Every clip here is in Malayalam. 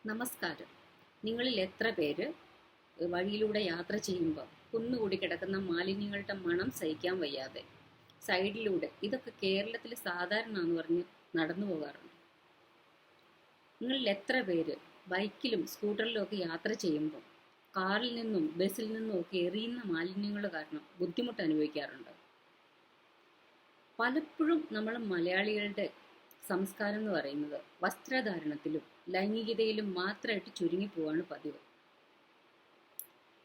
നമസ്കാരം. നിങ്ങളിൽ എത്ര പേര് വഴിയിലൂടെ യാത്ര ചെയ്യുമ്പോൾ കുന്നുകൂടി കിടക്കുന്ന മാലിന്യങ്ങളുടെ മണം സഹിക്കാൻ വയ്യാതെ സൈഡിലൂടെ, ഇതൊക്കെ കേരളത്തിൽ സാധാരണമാണെന്ന് പറഞ്ഞ് നടന്നു പോകാറുണ്ട്? നിങ്ങളിൽ എത്ര പേര് ബൈക്കിലും സ്കൂട്ടറിലും ഒക്കെ യാത്ര ചെയ്യുമ്പോൾ കാറിൽ നിന്നും ബസ്സിൽ നിന്നും ഒക്കെ എറിയുന്ന മാലിന്യങ്ങൾ കാരണം ബുദ്ധിമുട്ട് അനുഭവിക്കാറുണ്ട്? പലപ്പോഴും നമ്മൾ മലയാളികളുടെ സംസ്കാരം എന്ന് പറയുന്നത് വസ്ത്രധാരണത്തിലും ലൈംഗികതയിലും മാത്രമായിട്ട് ചുരുങ്ങിപ്പോവാണ് പതിവ്.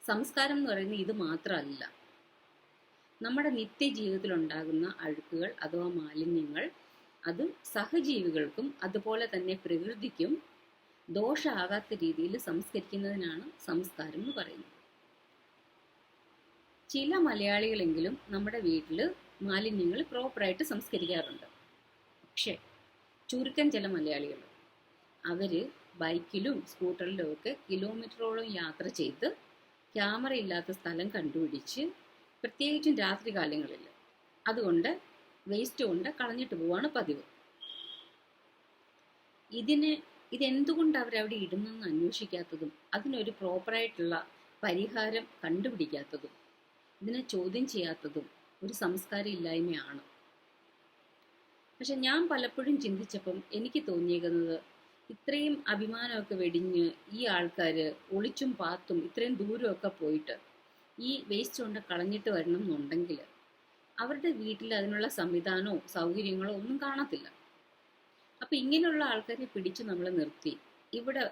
സംസ്കാരം എന്ന് പറയുന്നത് ഇത് മാത്രമല്ല. നമ്മുടെ നിത്യജീവിതത്തിൽ ഉണ്ടാകുന്ന അഴുക്കുകൾ അഥവാ മാലിന്യങ്ങൾ അത് സഹജീവികൾക്കും അതുപോലെ തന്നെ പ്രകൃതിക്കും ദോഷമാകാത്ത രീതിയിൽ സംസ്കരിക്കുന്നതിനാണ് സംസ്കാരം എന്ന് പറയുന്നത്. ചില മലയാളികളെങ്കിലും നമ്മുടെ വീട്ടിൽ മാലിന്യങ്ങൾ പ്രോപ്പറായിട്ട് സംസ്കരിക്കാറുണ്ട്. പക്ഷേ ചുരുക്കം ചില മലയാളികൾ അവർ ബൈക്കിലും സ്കൂട്ടറിലും ഒക്കെ കിലോമീറ്ററോളം യാത്ര ചെയ്ത് ക്യാമറ ഇല്ലാത്ത സ്ഥലം കണ്ടുപിടിച്ച്, പ്രത്യേകിച്ചും രാത്രി കാലങ്ങളിൽ അതുകൊണ്ട് വേസ്റ്റ് കൊണ്ട് കളഞ്ഞിട്ട് പോവാണ് പതിവ്. ഇതെന്തുകൊണ്ട് അവരവിടെ ഇടുന്നെന്ന് അന്വേഷിക്കാത്തതും അതിനൊരു പ്രോപ്പറായിട്ടുള്ള പരിഹാരം കണ്ടുപിടിക്കാത്തതും ഇതിനെ ചോദ്യം ചെയ്യാത്തതും ഒരു സംസ്കാരം ഇല്ലായ്മയാണ്. പക്ഷെ ഞാൻ പലപ്പോഴും ചിന്തിച്ചപ്പം എനിക്ക് തോന്നിയേക്കുന്നത്, ഇത്രയും അഭിമാനമൊക്കെ വെടിഞ്ഞ് ഈ ആൾക്കാർ ഒളിച്ചും പാത്തും ഇത്രയും ദൂരമൊക്കെ പോയിട്ട് ഈ വേസ്റ്റ് കൊണ്ട് കളഞ്ഞിട്ട് വരണം എന്നുണ്ടെങ്കിൽ അവരുടെ വീട്ടിൽ അതിനുള്ള സംവിധാനമോ സൗകര്യങ്ങളോ ഒന്നും കാണത്തില്ല. അപ്പം ഇങ്ങനെയുള്ള ആൾക്കാരെ പിടിച്ച് നമ്മൾ നിർത്തി ഇവിടെ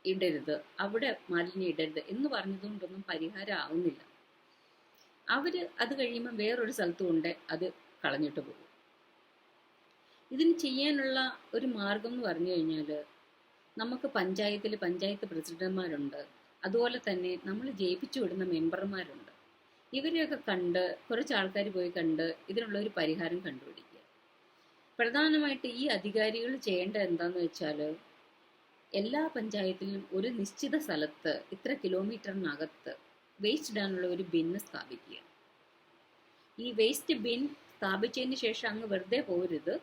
ഇടരുത്, അവിടെ മാലിന്യം ഇടരുത് എന്ന് പറഞ്ഞതുകൊണ്ടൊന്നും പരിഹാരം ആവുന്നില്ല. അവർ അത് കഴിയുമ്പോൾ വേറൊരു സ്ഥലത്ത് കൊണ്ട് അത് കളഞ്ഞിട്ട് പോകും. ഇതിന് ചെയ്യാനുള്ള ഒരു മാർഗം എന്ന് പറഞ്ഞു കഴിഞ്ഞാൽ, നമുക്ക് പഞ്ചായത്ത് പ്രസിഡന്റുമാരുണ്ട്, അതുപോലെ തന്നെ നമ്മൾ ജയിപ്പിച്ചു വിടുന്ന മെമ്പർമാരുണ്ട്. ഇവരെയൊക്കെ കണ്ട് കുറച്ച് ആൾക്കാർ പോയി കണ്ട് ഇതിനുള്ള ഒരു പരിഹാരം കണ്ടുപിടിക്കുക. പ്രധാനമായിട്ട് ഈ അധികാരികൾ ചെയ്യേണ്ടത് എന്താണെന്ന് വെച്ചാൽ, എല്ലാ പഞ്ചായത്തിലും ഒരു നിശ്ചിത സ്ഥലത്ത് ഇത്ര കിലോമീറ്ററിനകത്ത് വേസ്റ്റ് ഇടാനുള്ള ഒരു ബിന്ന് സ്ഥാപിക്കുക. ഈ വേസ്റ്റ് ബിൻ സ്ഥാപിച്ചതിന് ശേഷം അങ്ങ് വെറുതെ പോരുത്,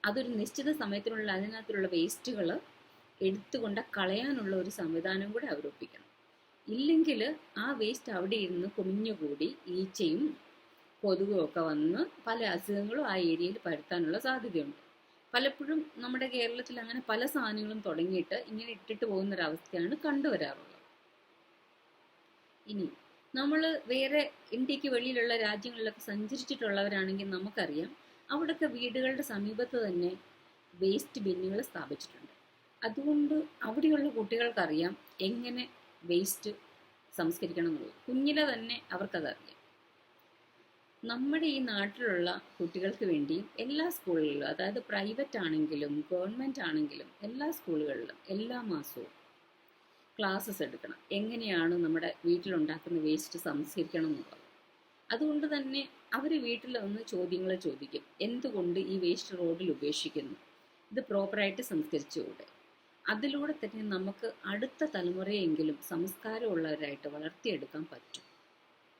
അതൊരു നിശ്ചിത സമയത്തിനുള്ള അതിനകത്തുള്ള വേസ്റ്റുകൾ എടുത്തുകൊണ്ട് കളയാനുള്ള ഒരു സംവിധാനം കൂടെ അവരൊപ്പിക്കണം. ഇല്ലെങ്കിൽ ആ വേസ്റ്റ് അവിടെ ഇരുന്ന് കുമിഞ്ഞുകൂടി ഈച്ചയും കൊതുകും ഒക്കെ വന്ന് പല അസുഖങ്ങളും ആ ഏരിയയിൽ പരത്താനുള്ള സാധ്യതയുണ്ട്. പലപ്പോഴും നമ്മുടെ കേരളത്തിൽ അങ്ങനെ പല സാധനങ്ങളും തുടങ്ങിയിട്ട് ഇങ്ങനെ ഇട്ടിട്ട് പോകുന്നൊരവസ്ഥയാണ് കണ്ടുവരാറുള്ളത്. ഇനി നമ്മൾ വേറെ ഇന്ത്യക്ക് വെളിയിലുള്ള രാജ്യങ്ങളിലൊക്കെ സഞ്ചരിച്ചിട്ടുള്ളവരാണെങ്കിൽ നമുക്കറിയാം, അവിടുത്തെ വീടുകളുടെ സമീപത്ത് തന്നെ വേസ്റ്റ് ബിന്നുകൾ സ്ഥാപിച്ചിട്ടുണ്ട്. അതുകൊണ്ട് അവിടെയുള്ള കുട്ടികൾക്കറിയാം എങ്ങനെ വേസ്റ്റ് സംസ്കരിക്കണം എന്നുള്ളത്. കുഞ്ഞിലെ തന്നെ അവർക്കതറിയാം. നമ്മുടെ ഈ നാട്ടിലുള്ള കുട്ടികൾക്ക് വേണ്ടി എല്ലാ സ്കൂളുകളിലും, അതായത് പ്രൈവറ്റ് ആണെങ്കിലും ഗവൺമെൻറ് ആണെങ്കിലും എല്ലാ സ്കൂളുകളിലും എല്ലാ മാസവും ക്ലാസ്സസ് എടുക്കണം, എങ്ങനെയാണ് നമ്മുടെ വീട്ടിലുണ്ടാക്കുന്ന വേസ്റ്റ് സംസ്കരിക്കണം എന്നുള്ളത്. അതുകൊണ്ട് തന്നെ അവർ വീട്ടിൽ വന്ന് ചോദ്യങ്ങൾ ചോദിക്കും. എന്തുകൊണ്ട് ഈ വേസ്റ്റ് റോഡിൽ ഉപേക്ഷിക്കുന്നു, ഇത് പ്രോപ്പറായിട്ട് സംസ്കരിച്ചുകൂടെ? അതിലൂടെ തന്നെ നമുക്ക് അടുത്ത തലമുറയെങ്കിലും സംസ്കാരമുള്ളവരായിട്ട് വളർത്തിയെടുക്കാൻ പറ്റും.